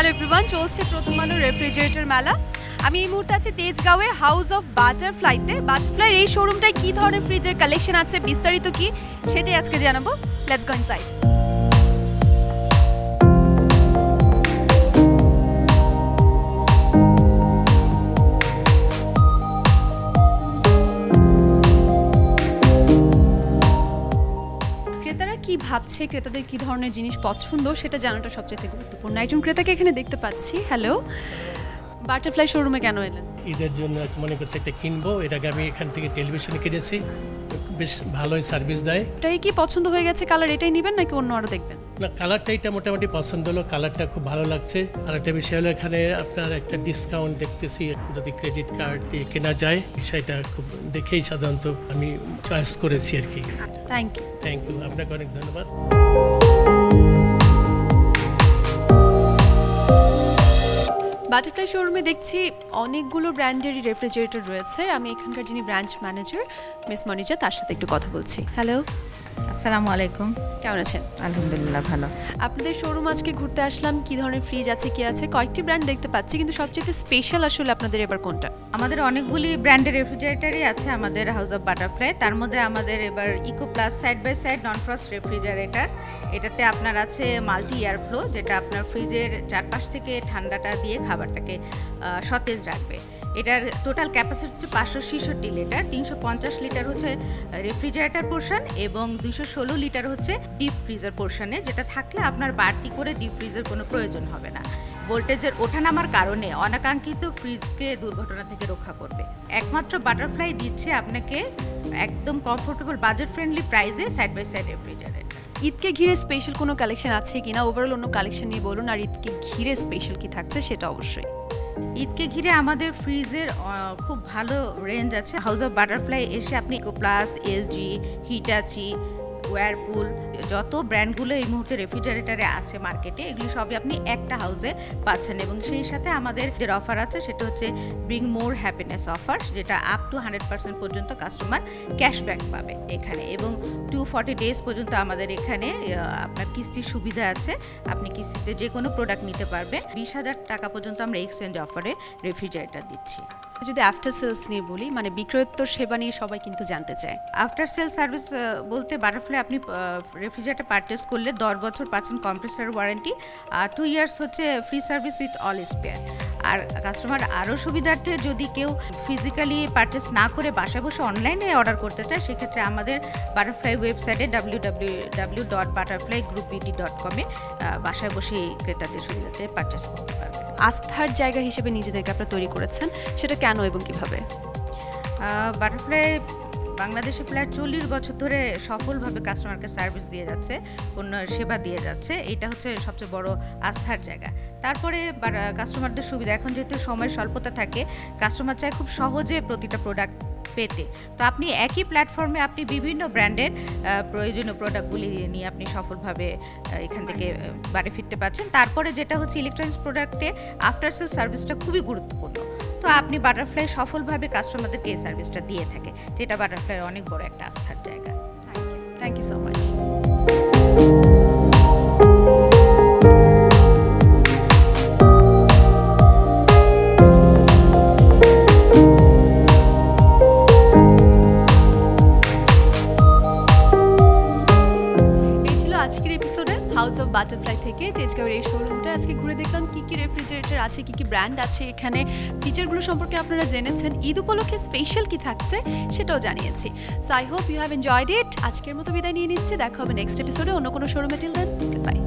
Hello everyone, চলছে প্রথম আলো রেফ্রিজারেটর মেলা। আমি এই মুহূর্তে আছি তেজগাঁওয়ে হাউস অফ বাটারফ্লাইতে। বাটারফ্লাইয়ের এই শোরুমটায় কী ধরনের ফ্রিজের কালেকশন আছে, বিস্তারিত কি সেটাই আজকে জানাবো। Let's go inside. ক্রেতারা কি ভাবছে, ক্রেতাদের কি ধরনের জিনিস পছন্দ সেটা জানাটা সবচেয়ে গুরুত্বপূর্ণ। একজন ক্রেতাকে এখানে দেখতে পাচ্ছি। হ্যালো, বাটারফ্লাই শোরুমে কেন এলেন? ঈদের জন্য মনে করছি একটা কিনবো। এটাকে আমি এখান থেকে টেলিভিশনে কিনেছি, বেশ ভালোই সার্ভিস দেয়। এটাই কি পছন্দ হয়ে গেছে কালার, এটাই নেবেন নাকি অন্য আরও দেখবেন? না, কালারটা এটা মোটামুটি পছন্দ হলো, কালারটা খুব ভালো লাগছে। আর একটা বিষয় হলো এখানে আপনার একটা ডিসকাউন্ট দেখতেছি, যদি ক্রেডিট কার্ড দিয়ে কেনা যায়, বিষয়টা খুব দেখেই সাধারণত আমি চয়েস করেছি আর কি। থ্যাংক ইউ, আপনাকে অনেক ধন্যবাদ। বাটারফ্লাই শোরুমে দেখছি অনেকগুলো ব্র্যান্ডেরই রেফ্রিজারেটর রয়েছে। আমি এখানকার যিনি ব্রাঞ্চ ম্যানেজার মিস মনিজা, তার সাথে একটু কথা বলছি। হ্যালো, আসসালামু আলাইকুম। কেমন আছেন? আলহামদুলিল্লাহ ভালো। আপনাদের শোরুম আজকে ঘুরতে আসলাম। কি ধরনের ফ্রিজ আছে, কি আছে, কয়েকটি ব্র্যান্ড দেখতে পাচ্ছি, কিন্তু সবচেয়ে স্পেশাল আসলে আপনাদের এবার কোনটা? আমাদের অনেকগুলি ব্র্যান্ডের রেফ্রিজারেটরই আছে আমাদের হাউস অফ বাটারফ্লাই। তার মধ্যে আমাদের এবার eco plus side by side non frost refrigerator. এটাতে আপনার আছে মাল্টি এয়ার ফ্লো, যেটা আপনার ফ্রিজের চারপাশ থেকে ঠান্ডাটা দিয়ে খাবারটাকে সতেজ রাখবে। এটার টোটাল ক্যাপাসিটি হচ্ছে 566 লিটার। 350 লিটার হচ্ছে রেফ্রিজারেটর পোর্শন এবং 216 লিটার হচ্ছে ডিপ ফ্রিজার পোর্শনে, যেটা থাকলে আপনার বাড়তি করে ডিপ ফ্রিজের কোনো প্রয়োজন হবে না। ভোল্টেজের ওঠানামার কারণে অনাকাঙ্ক্ষিত ফ্রিজকে দুর্ঘটনা থেকে রক্ষা করবে। একমাত্র বাটারফ্লাই দিচ্ছে আপনাকে একদম কমফোর্টেবল বাজেট ফ্রেন্ডলি প্রাইসে সাইড বাই সাইড রেফ্রিজারেটর। ঈদকে ঘিরে স্পেশাল কোনো কালেকশন আছে কিনা, ওভারঅল অন্য কালেকশন নিয়ে বলুন। আর ঈদকে ঘিরে স্পেশাল কি থাকছে সেটা অবশ্যই। ঈদকে ঘিরে আমাদের ফ্রিজের খুব ভালো রেঞ্জ আছে। হাউস অফ বাটারফ্লাই এসে আপনি eco plus, LG, Hitachi, Whirlpool, যত ব্র্যান্ডগুলো এই মুহূর্তে রেফ্রিজারেটরে আছে মার্কেটে, এগুলি সবই আপনি একটা হাউসে পাচ্ছেন। এবং সেই সাথে আমাদের যে অফার আছে সেটা হচ্ছে ব্রিং মোর হ্যাপিনেস অফার, যেটা আপ টু 100% পর্যন্ত কাস্টমার ক্যাশব্যাক পাবে এখানে। এবং 240 ডেজ পর্যন্ত আমাদের এখানে আপনার কিস্তির সুবিধা আছে। আপনি কিস্তিতে যে কোনো প্রোডাক্ট নিতে পারবেন। 20,000 টাকা পর্যন্ত আমরা এক্সচেঞ্জ অফারে রেফ্রিজারেটর দিচ্ছি। যদি আফটার সেলস নিয়ে বলি, মানে বিক্রয়োত্তর সেবা নিয়ে সবাই কিন্তু জানতে চায়। আফটার সেল সার্ভিস বলতে বাটারফ্লাই আপনি রেফ্রিজারেটর পারচেস করলে 10 বছর পাচ্ছেন কম্প্রেসার ওয়ারেন্টি, আর 2 ইয়ার্স হচ্ছে free service with all spare. আর কাস্টমার আরও সুবিধার্থে যদি কেউ ফিজিক্যালি পারচেস না করে বাসায় বসে অনলাইনে অর্ডার করতে চায়, সেক্ষেত্রে আমাদের বাটারফ্লাই ওয়েবসাইটে www.butterflygroupbd.com বাসায় বসে এই ক্রেতাদের সুবিধাতে পারচেস করতে পারবে। আস্থার জায়গা হিসেবে নিজেদেরকে আপনারা তৈরি করেছেন, সেটা কেন এবং কিভাবে? বাটারফ্লাই বাংলাদেশে প্রায় 40 বছর ধরে সফলভাবে কাস্টমারকে সার্ভিস দিয়ে যাচ্ছে, পণ্য সেবা দিয়ে যাচ্ছে। এটা হচ্ছে সবচেয়ে বড় আস্থার জায়গা। তারপরে কাস্টমারদের সুবিধা, এখন যেহেতু সময় স্বল্পতা থাকে, কাস্টমার চায় খুব সহজে প্রতিটা প্রোডাক্ট পেতে। তো আপনি একই প্ল্যাটফর্মে আপনি বিভিন্ন ব্র্যান্ডের প্রয়োজনীয় প্রোডাক্টগুলি নিয়ে আপনি সফলভাবে এখান থেকে বাড়ি ফিরতে পারছেন। তারপরে যেটা হচ্ছে ইলেকট্রনিক্স প্রোডাক্টে আফটার সেল সার্ভিসটা খুবই গুরুত্বপূর্ণ। তো আপনি বাটারফ্লাই সফলভাবে কাস্টমারদেরকে এই সার্ভিসটা দিয়ে থাকে, যেটা বাটারফ্লাইয়ের অনেক বড় একটা আস্থার জায়গা। Thank you so much. আজকের এপিসোডে হাউস অফ বাটারফ্লাই থেকে তেজগাঁওয়ের এই শোরুমটা আজকে ঘুরে দেখলাম কি কি রেফ্রিজারেটর আছে, কি কি ব্র্যান্ড আছে এখানে, ফিচারগুলো সম্পর্কে আপনারা জেনেছেন। ঈদ উপলক্ষে স্পেশাল কি থাকছে সেটাও জানিয়েছি। So I hope you have enjoyed it. আজকের মতো বিদায় নিয়ে নিচ্ছি, দেখা হবে নেক্সট এপিসোডে অন্য কোনো শোরুমে। Till then, good bye.